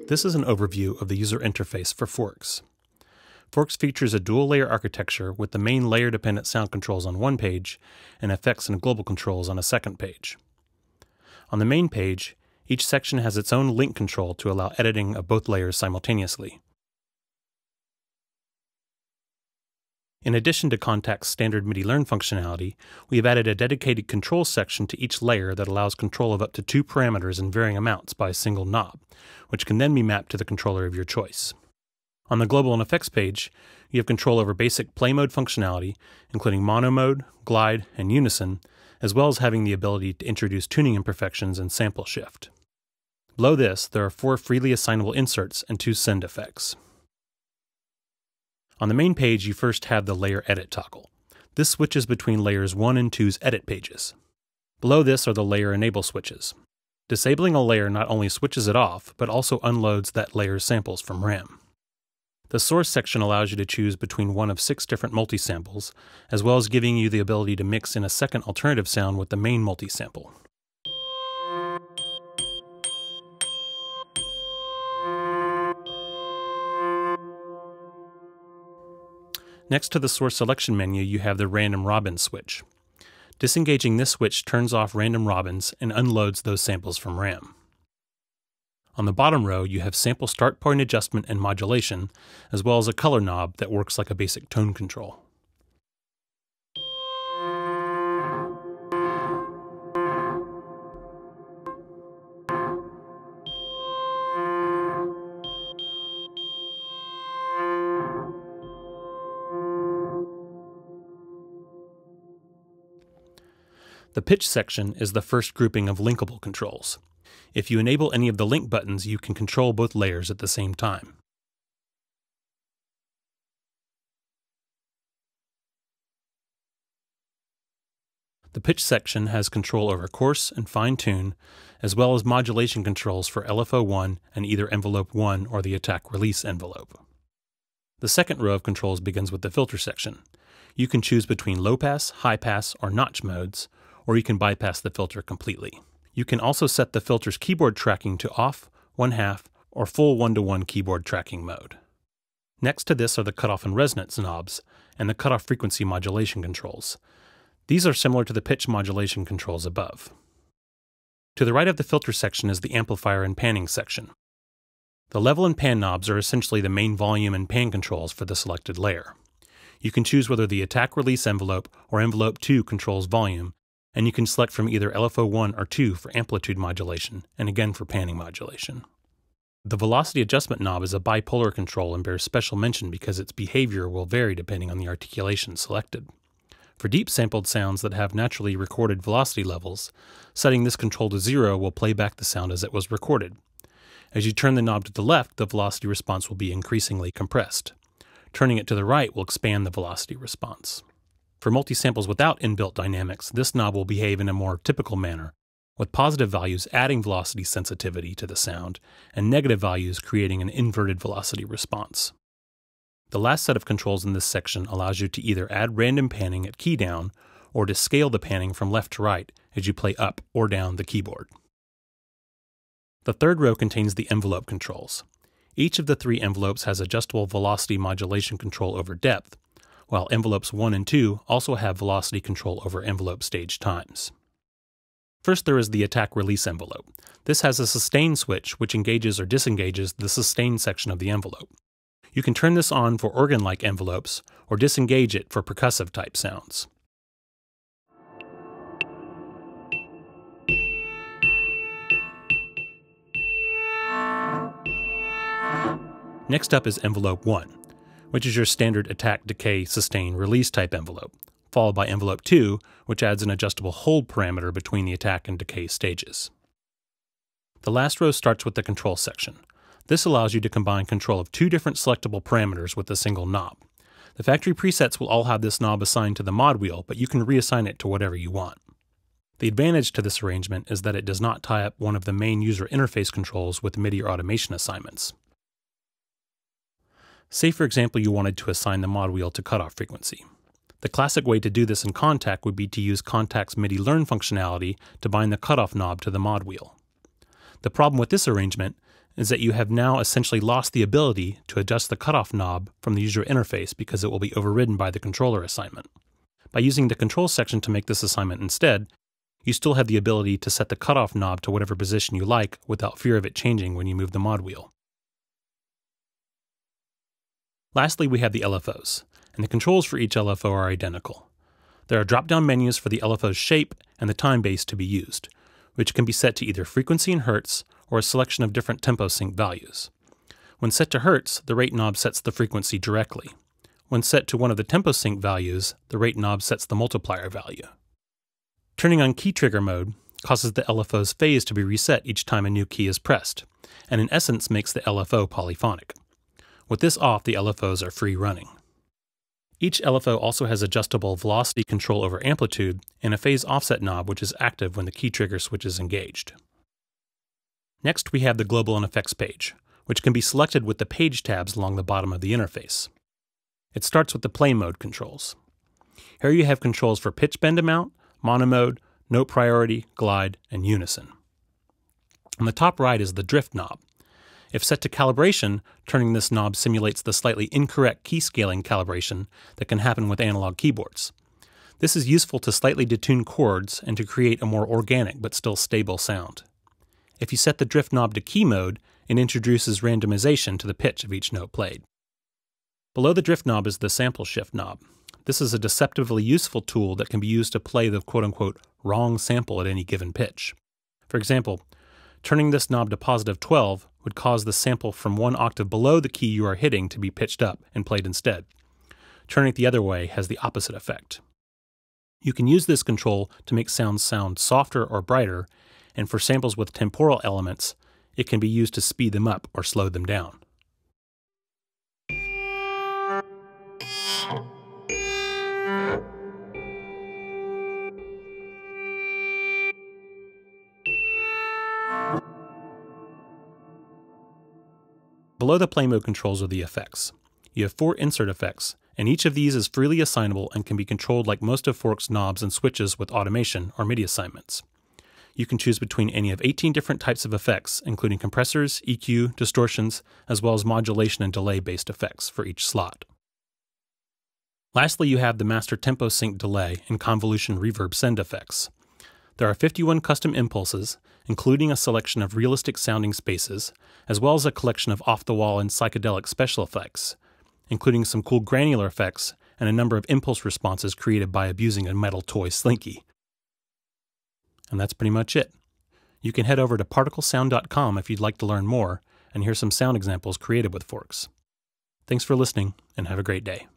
This is an overview of the user interface for Forks. Forks features a dual-layer architecture with the main layer-dependent sound controls on one page and effects and global controls on a second page. On the main page, each section has its own link control to allow editing of both layers simultaneously. In addition to Kontakt's standard MIDI learn functionality, we have added a dedicated control section to each layer that allows control of up to 2 parameters in varying amounts by a single knob, which can then be mapped to the controller of your choice. On the Global and Effects page, you have control over basic play mode functionality, including mono mode, glide, and unison, as well as having the ability to introduce tuning imperfections and sample shift. Below this, there are 4 freely assignable inserts and 2 send effects. On the main page, you first have the Layer Edit toggle. This switches between layers 1 and 2's edit pages. Below this are the Layer Enable switches. Disabling a layer not only switches it off, but also unloads that layer's samples from RAM. The Source section allows you to choose between one of 6 different multi-samples, as well as giving you the ability to mix in a second alternative sound with the main multi-sample. Next to the Source selection menu, you have the Random Robin switch. Disengaging this switch turns off random robins and unloads those samples from RAM. On the bottom row, you have sample start point adjustment and modulation, as well as a color knob that works like a basic tone control. The Pitch section is the first grouping of linkable controls. If you enable any of the link buttons, you can control both layers at the same time. The Pitch section has control over coarse and fine tune, as well as modulation controls for LFO1 and either envelope 1 or the attack release envelope. The second row of controls begins with the Filter section. You can choose between low pass, high pass, or notch modes, or you can bypass the filter completely. You can also set the filter's keyboard tracking to off, 1/2, or full 1-to-1 keyboard tracking mode. Next to this are the cutoff and resonance knobs, and the cutoff frequency modulation controls. These are similar to the pitch modulation controls above. To the right of the filter section is the amplifier and panning section. The level and pan knobs are essentially the main volume and pan controls for the selected layer. You can choose whether the attack release envelope or envelope 2 controls volume, and you can select from either LFO1 or 2 for amplitude modulation, and again for panning modulation. The velocity adjustment knob is a bipolar control and bears special mention because its behavior will vary depending on the articulation selected. For deep sampled sounds that have naturally recorded velocity levels, setting this control to 0 will play back the sound as it was recorded. As you turn the knob to the left, the velocity response will be increasingly compressed. Turning it to the right will expand the velocity response. For multi-samples without inbuilt dynamics, this knob will behave in a more typical manner, with positive values adding velocity sensitivity to the sound, and negative values creating an inverted velocity response. The last set of controls in this section allows you to either add random panning at key down, or to scale the panning from left to right as you play up or down the keyboard. The third row contains the envelope controls. Each of the 3 envelopes has adjustable velocity modulation control over depth, while envelopes 1 and 2 also have velocity control over envelope stage times. First, there is the attack release envelope. This has a sustain switch which engages or disengages the sustain section of the envelope. You can turn this on for organ-like envelopes or disengage it for percussive type sounds. Next up is envelope 1, which is your standard attack, decay, sustain, release type envelope, followed by envelope 2, which adds an adjustable hold parameter between the attack and decay stages. The last row starts with the control section. This allows you to combine control of 2 different selectable parameters with a single knob. The factory presets will all have this knob assigned to the mod wheel, but you can reassign it to whatever you want. The advantage to this arrangement is that it does not tie up one of the main user interface controls with MIDI or automation assignments. Say, for example, you wanted to assign the mod wheel to cutoff frequency. The classic way to do this in Kontakt would be to use Kontakt's MIDI learn functionality to bind the cutoff knob to the mod wheel. The problem with this arrangement is that you have now essentially lost the ability to adjust the cutoff knob from the user interface because it will be overridden by the controller assignment. By using the control section to make this assignment instead, you still have the ability to set the cutoff knob to whatever position you like without fear of it changing when you move the mod wheel. Lastly, we have the LFOs, and the controls for each LFO are identical. There are drop-down menus for the LFO's shape and the time base to be used, which can be set to either frequency in hertz or a selection of different tempo sync values. When set to hertz, the rate knob sets the frequency directly. When set to one of the tempo sync values, the rate knob sets the multiplier value. Turning on key trigger mode causes the LFO's phase to be reset each time a new key is pressed, and in essence makes the LFO polyphonic. With this off, the LFOs are free running. Each LFO also has adjustable velocity control over amplitude and a phase offset knob which is active when the key trigger switch is engaged. Next, we have the Global and Effects page, which can be selected with the page tabs along the bottom of the interface. It starts with the play mode controls. Here you have controls for pitch bend amount, mono mode, note priority, glide, and unison. On the top right is the drift knob. If set to calibration, turning this knob simulates the slightly incorrect key scaling calibration that can happen with analog keyboards. This is useful to slightly detune chords and to create a more organic but still stable sound. If you set the drift knob to key mode, it introduces randomization to the pitch of each note played. Below the drift knob is the sample shift knob. This is a deceptively useful tool that can be used to play the quote-unquote wrong sample at any given pitch. For example, turning this knob to positive 12 would cause the sample from one octave below the key you are hitting to be pitched up and played instead. Turning it the other way has the opposite effect. You can use this control to make sounds sound softer or brighter, and for samples with temporal elements, it can be used to speed them up or slow them down. Below the play mode controls are the effects. You have 4 insert effects, and each of these is freely assignable and can be controlled like most of Fork's knobs and switches with automation or MIDI assignments. You can choose between any of 18 different types of effects, including compressors, EQ, distortions, as well as modulation and delay-based effects for each slot. Lastly, you have the master tempo sync delay and convolution reverb send effects. There are 51 custom impulses, including a selection of realistic sounding spaces, as well as a collection of off-the-wall and psychedelic special effects, including some cool granular effects and a number of impulse responses created by abusing a metal toy slinky. And that's pretty much it. You can head over to particlesound.com if you'd like to learn more and hear some sound examples created with Forks. Thanks for listening, and have a great day.